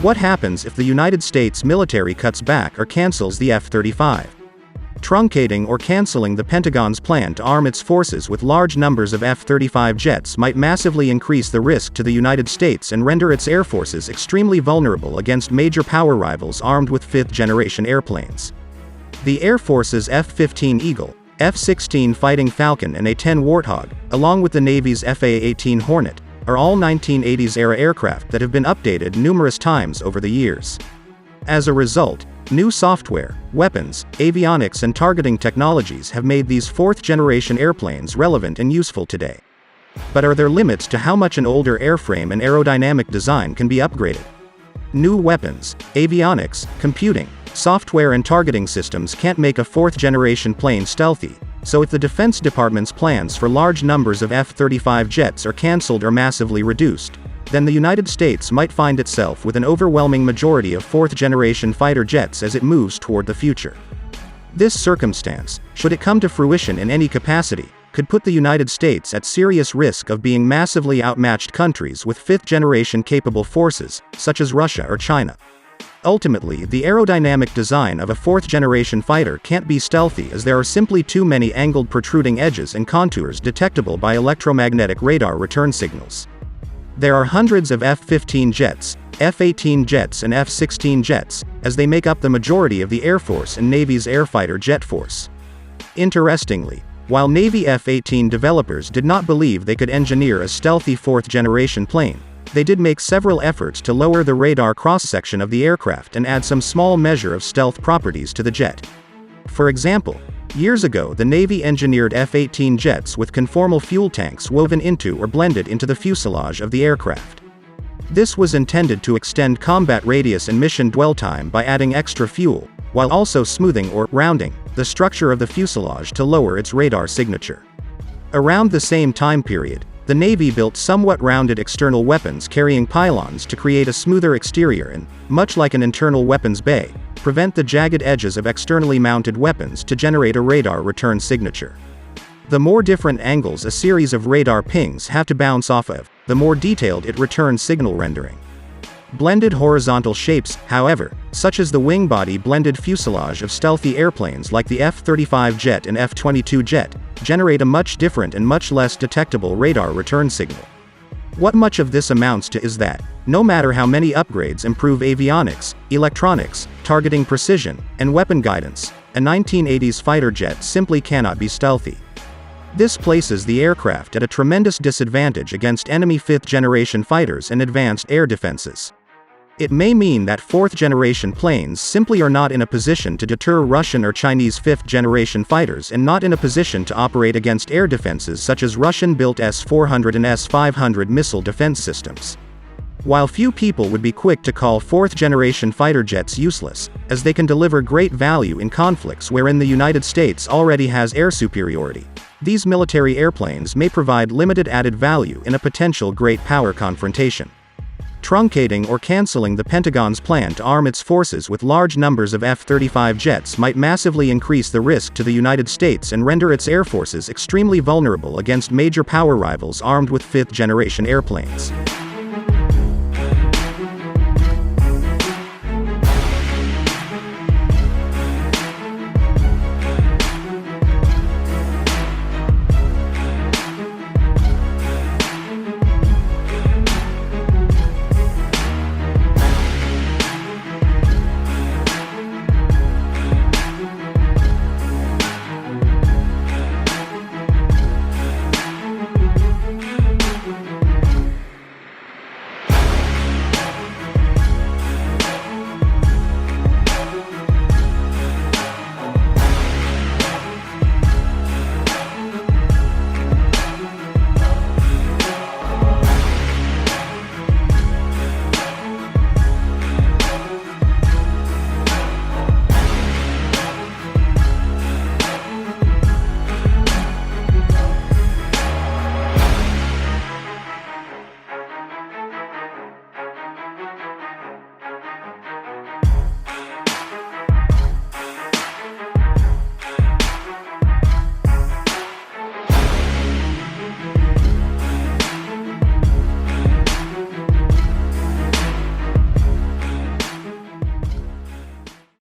What happens if the United States military cuts back or cancels the F-35? Truncating or canceling the Pentagon's plan to arm its forces with large numbers of F-35 jets might massively increase the risk to the United States and render its air forces extremely vulnerable against major power rivals armed with fifth-generation airplanes. The Air Force's F-15 Eagle, F-16 Fighting Falcon and A-10 Warthog, along with the Navy's FA-18 Hornet, are all 1980s-era aircraft that have been updated numerous times over the years. As a result, new software, weapons, avionics and targeting technologies have made these fourth-generation airplanes relevant and useful today. But are there limits to how much an older airframe and aerodynamic design can be upgraded? New weapons, avionics, computing, software and targeting systems can't make a fourth-generation plane stealthy, so if the Defense Department's plans for large numbers of F-35 jets are cancelled or massively reduced, then the United States might find itself with an overwhelming majority of fourth-generation fighter jets as it moves toward the future. This circumstance, should it come to fruition in any capacity, could put the United States at serious risk of being massively outmatched countries with fifth-generation capable forces, such as Russia or China. Ultimately, the aerodynamic design of a fourth-generation fighter can't be stealthy as there are simply too many angled protruding edges and contours detectable by electromagnetic radar return signals. There are hundreds of F-15 jets, F-18 jets and F-16 jets, as they make up the majority of the Air Force and Navy's airfighter jet force. Interestingly, while Navy F-18 developers did not believe they could engineer a stealthy fourth-generation plane, they did make several efforts to lower the radar cross-section of the aircraft and add some small measure of stealth properties to the jet. For example, years ago the Navy engineered F-18 jets with conformal fuel tanks woven into or blended into the fuselage of the aircraft. This was intended to extend combat radius and mission dwell time by adding extra fuel, while also smoothing or rounding the structure of the fuselage to lower its radar signature. Around the same time period, the Navy built somewhat rounded external weapons carrying pylons to create a smoother exterior and, much like an internal weapons bay, prevent the jagged edges of externally mounted weapons to generate a radar return signature. The more different angles a series of radar pings have to bounce off of, the more detailed it returns signal rendering. Blended horizontal shapes, however, such as the wing-body blended fuselage of stealthy airplanes like the F-35 jet and F-22 jet, generate a much different and much less detectable radar return signal. What much of this amounts to is that, no matter how many upgrades improve avionics, electronics, targeting precision, and weapon guidance, a 1980s fighter jet simply cannot be stealthy. This places the aircraft at a tremendous disadvantage against enemy fifth-generation fighters and advanced air defenses. It may mean that fourth-generation planes simply are not in a position to deter Russian or Chinese fifth-generation fighters and not in a position to operate against air defenses such as Russian-built S-400 and S-500 missile defense systems. While few people would be quick to call fourth-generation fighter jets useless, as they can deliver great value in conflicts wherein the United States already has air superiority, these military airplanes may provide limited added value in a potential great power confrontation. Truncating or canceling the Pentagon's plan to arm its forces with large numbers of F-35 jets might massively increase the risk to the United States and render its air forces extremely vulnerable against major power rivals armed with fifth-generation airplanes.